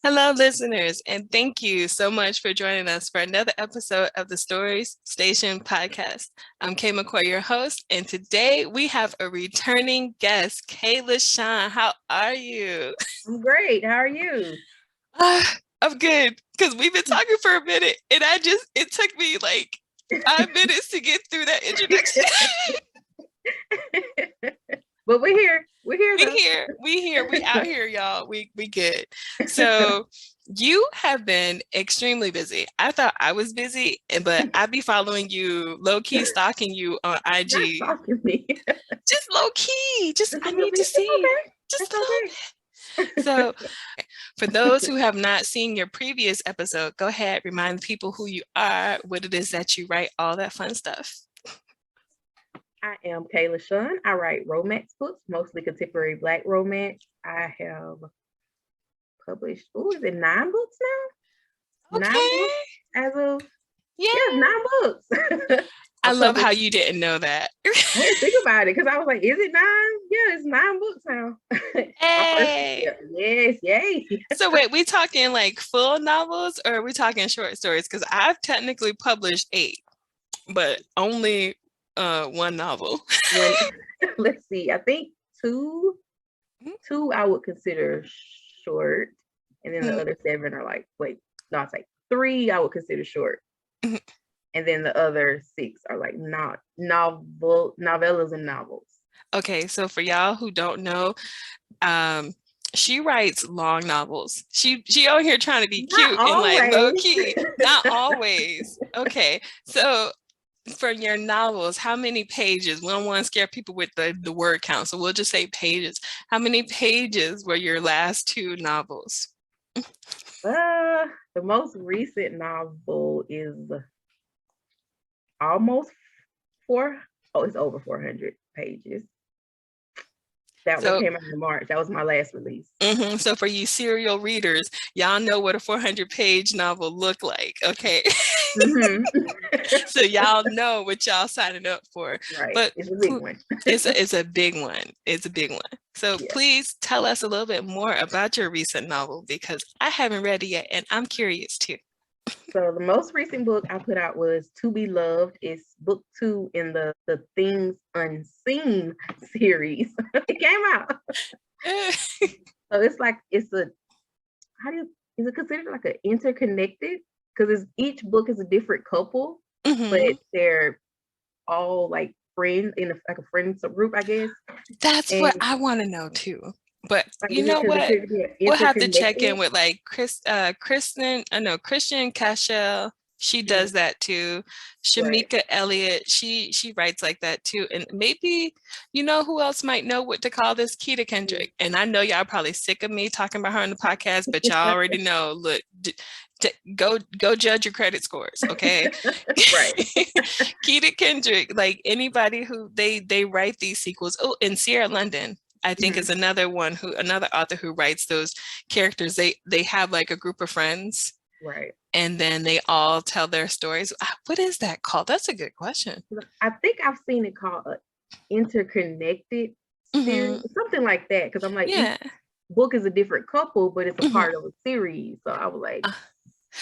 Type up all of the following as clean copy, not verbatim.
Hello, listeners, and thank you so much for joining us for another episode of the Stories Station podcast. I'm Kay McCoy, your host, and today we have a returning guest, Kay Lashaun. How are you? I'm great. How are you? I'm good because we've been talking for a minute, and it took me like 5 minutes to get through that introduction. But we're here. We're here We though. here, we out here, y'all. We good. So you have been extremely busy. I thought I was busy, but I be following you, low key stalking you on Not IG. stalking me. Just low key. Just It's a I little need to bit. It's see okay. just It's a little bit. So for those who have not seen your previous episode, go ahead, remind people who you are, what it is that you write, all that fun stuff. I am Kayla Shun. I write romance books, mostly contemporary Black romance. I have published, is it 9 books now? Nine Okay. books as of, yeah, Yeah. 9 books. I I love how published, you didn't know that. I had to think about it because I was like, is it 9? Yeah, it's 9 books now. My first, Hey. yeah, yes, yay. So wait, we talking like full novels or are we talking short stories? Because I've technically published 8, but only one novel. When let's see, I think two two I would consider short, and then the other 7 are like, wait, no, it's like 3 I would consider short, and then the other 6 are like not novellas and novels. Okay, so for y'all who don't know, um, she writes long novels. She out here trying to be Not cute and like low always. key. Not always. Okay, so for your novels, how many pages? We don't want to scare people with the word count, so we'll just say pages. How many pages were your last 2 novels? The most recent novel is almost 4. Oh, it's over 400 pages. That one So, came out in March. That was my last release. so for you serial readers, y'all know what a 400-page novel look like, okay? Mm-hmm. So y'all know what y'all signing up for. Right. But It's a big one. it's a big one. It's a big one. So Yeah. please tell us a little bit more about your recent novel because I haven't read it yet and I'm curious too. So the most recent book I put out was To Be Loved. It's book 2 in the Things Unseen series. It came out. So it's like it's a how do you is it considered like an interconnected? Because it's each book is a different couple, but Mhm. they're all like friends in like a friends group, I guess. That's And what I want to know too. But like you is it know what? considered to be We'll have to check in interconnected? with like Christian Cashel. She Mhm. does that too. Right. Shamika Elliott, she writes like that too. And maybe you know who else might know what to call this? Keita Mhm. Kendrick. And I know y'all probably sick of me talking about her on the podcast, but y'all already know. Look, go judge your credit scores, okay? Right. Keita Kendrick, like anybody who they write these sequels. Oh, and Sierra London, I think is Mhm. another author who writes those characters. They have like a group of friends Right. and then they all tell their stories. What is that called? That's a good question. I think I've seen it called a interconnected series, Hmm. something like that. Because I'm like, each Yeah. book is a different couple, but it's a Hmm. part of a series. So I was like, Uh,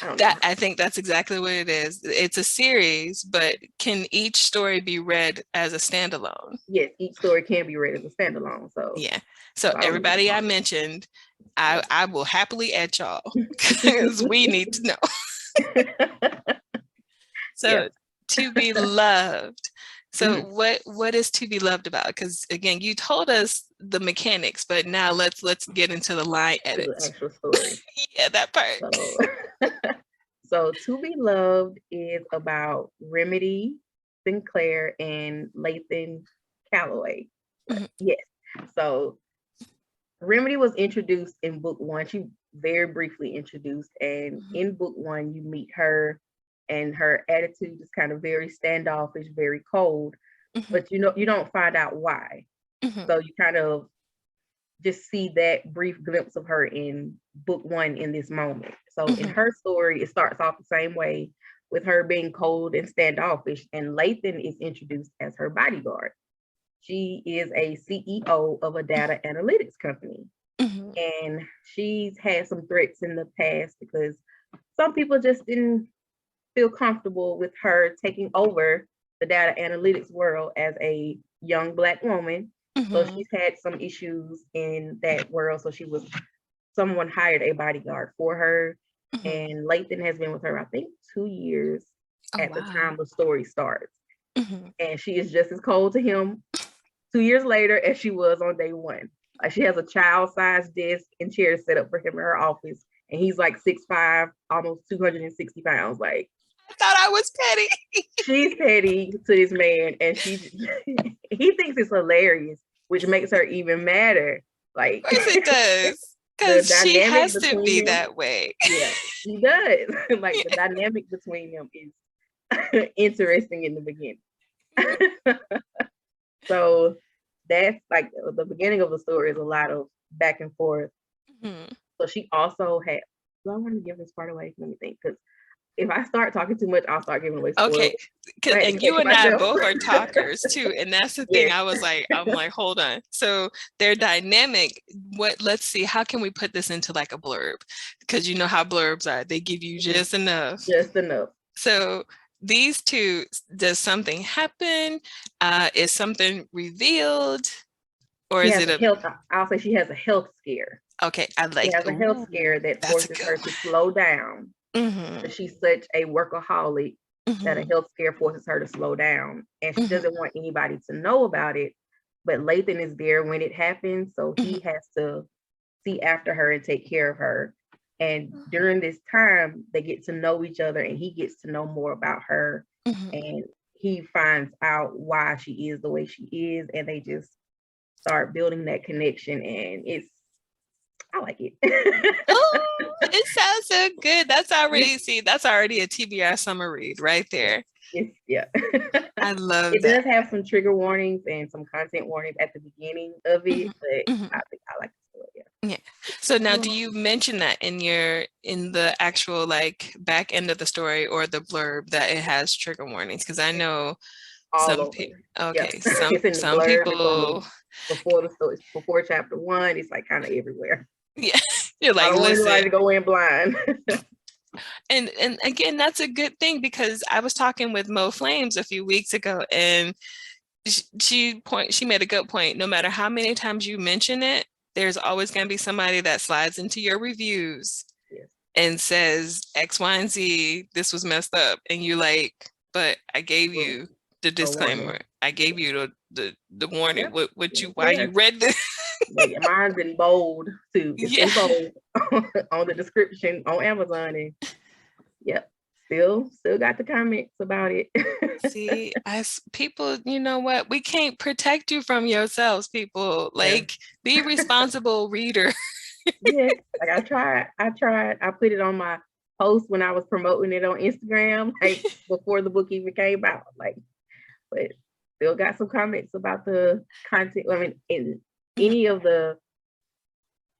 I don't know. that I think that's exactly what it is. It's a series, but can each story be read as a standalone? Yes, each story can be read as a standalone. So Yeah. So I don't know what it's everybody I called. mentioned, Yeah. I will happily add y'all because we need to know. Yeah. So to be loved. So Mhm. what is to be loved about? Because again, you told us the mechanics, but now let's get into the line To the edits. actual story. Yeah, that part. So, so To Be Loved is about Remedy Sinclair and Lathan Calloway. Right. Mhm, Yes. So Remedy was introduced in book 1. She very briefly introduced, and mhm, in book 1, you meet her, and her attitude is kind of very standoffish, very cold. mhm, But you don't find out why. mhm, So you kind of just see that brief glimpse of her in book 1 in this moment. So in mhm, her story, it starts off the same way with her being cold and standoffish, and Lathan is introduced as her bodyguard. She is a CEO of a data analytics company. And she's had some threats in the past because some people just didn't feel comfortable with her taking over the data analytics world as a young Black woman. So she's had some issues in that world. So someone hired a bodyguard for her. And Lathan has been with her, I think, 2 years at the time the story starts. And she is just as cold to him 2 years later as she was on day one. She has a child-sized desk and chair set up for him in her office. And he's like 6'5", almost 260 pounds. Like, I thought I was petty. She's petty to this man, and he thinks it's hilarious, which makes her even madder. Like, of course it does, because she has to be that way. Yeah, she does. Like, the dynamic between them is interesting in the beginning. So that's like the beginning of the story is a lot of back and forth. So she also had. Do I want to give this part away? Let me think, because if I start talking too much, I'll start giving away spoilers. Okay, and you and I both are talkers too, and that's the thing. I'm like, hold on. So their dynamic. Let's see, how can we put this into like a blurb? Because you know how blurbs are; they give you just enough. Just enough. So these two, does something happen? Is something revealed, or is it a health? I'll say she has a health scare. Okay, I like. She has a health scare that forces her to slow down. She's such a workaholic that a health scare forces her to slow down, and she doesn't want anybody to know about it. But Lathan is there when it happens, so he has to see after her and take care of her. And during this time, they get to know each other, and he gets to know more about her, and he finds out why she is the way she is, and they just start building that connection, and I like it. Oh, it sounds so good. That's already a TBR summer read right there. Yeah. I love it. It does have some trigger warnings and some content warnings at the beginning of it, but I think I like the story. Yeah. So now, do you mention that in the actual like back end of the story or the blurb that it has trigger warnings? Because I know some people. Okay, some people before chapter 1, it's like kind of everywhere. Yeah, you're like, I don't want anybody to go in blind. And again, that's a good thing, because I was talking with Mo Flames a few weeks ago, and she made a good point. No matter how many times you mention it, there's always going to be somebody that slides into your reviews and says X, Y, and Z, this was messed up, and you like, but I gave you the disclaimer. I gave you the warning. Why you read this? Mine's in bold too. It's in bold on the description on Amazon, and still got the comments about it. See, as people, you know what? We can't protect you from yourselves, people. Like, be responsible reader. Like I tried. I put it on my post when I was promoting it on Instagram, like before the book even came out. Like, but still got some comments about the content. I mean, in any of the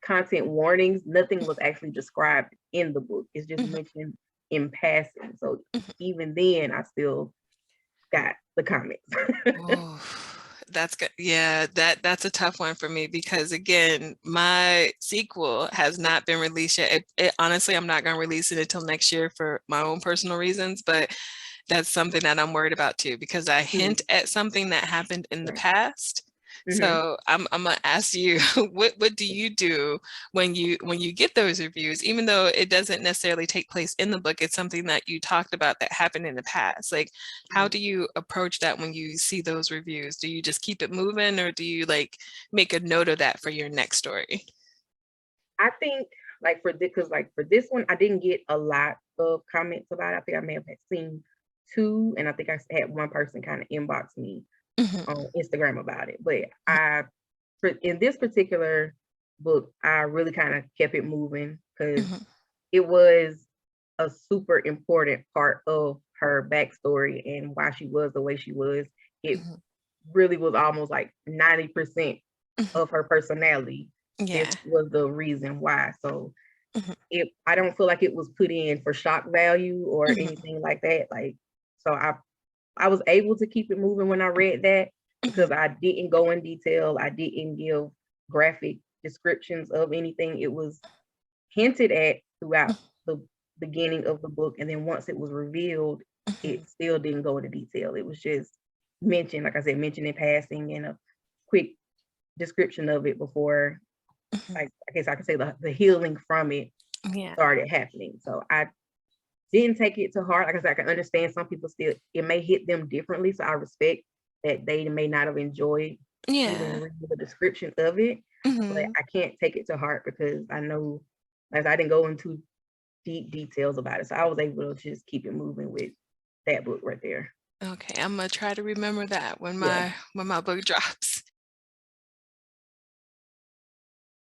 content warnings, nothing was actually described in the book. It's just mentioned in passing. So even then, I still got the comments. That's good. Yeah, that's a tough one for me, because again, my sequel has not been released yet. Honestly, I'm not going to release it until next year for my own personal reasons, but that's something that I'm worried about too, because I hint at something that happened in the past. So I'm gonna ask you, what do you do when you get those reviews, even though it doesn't necessarily take place in the book? It's something that you talked about that happened in the past. Like, how do you approach that when you see those reviews? Do you just keep it moving, or do you like make a note of that for your next story? I think like for this one, I didn't get a lot of comments about it. I think I may have seen 2, and I think I had one person kind of inbox me on Instagram about it. But in this particular book, I really kind of kept it moving, because it was a super important part of her backstory and why she was the way she was. It really was almost like 90% of her personality. This was the reason why. So I don't feel like it was put in for shock value or anything like that. Like, so I was able to keep it moving when I read that, because I didn't go in detail. I didn't give graphic descriptions of anything. It was hinted at throughout the beginning of the book, and then once it was revealed, it still didn't go into detail. It was just mentioned, like I said, mentioned in passing and a quick description of it before, I guess I could say the healing from it started happening. So I didn't take it to heart. Like I said, I can understand some people still, it may hit them differently. So I respect that they may not have enjoyed even reading the description of it, but I can't take it to heart because I know, as I didn't go into deep details about it. So I was able to just keep it moving with that book right there. Okay, I'm gonna try to remember that when my book drops.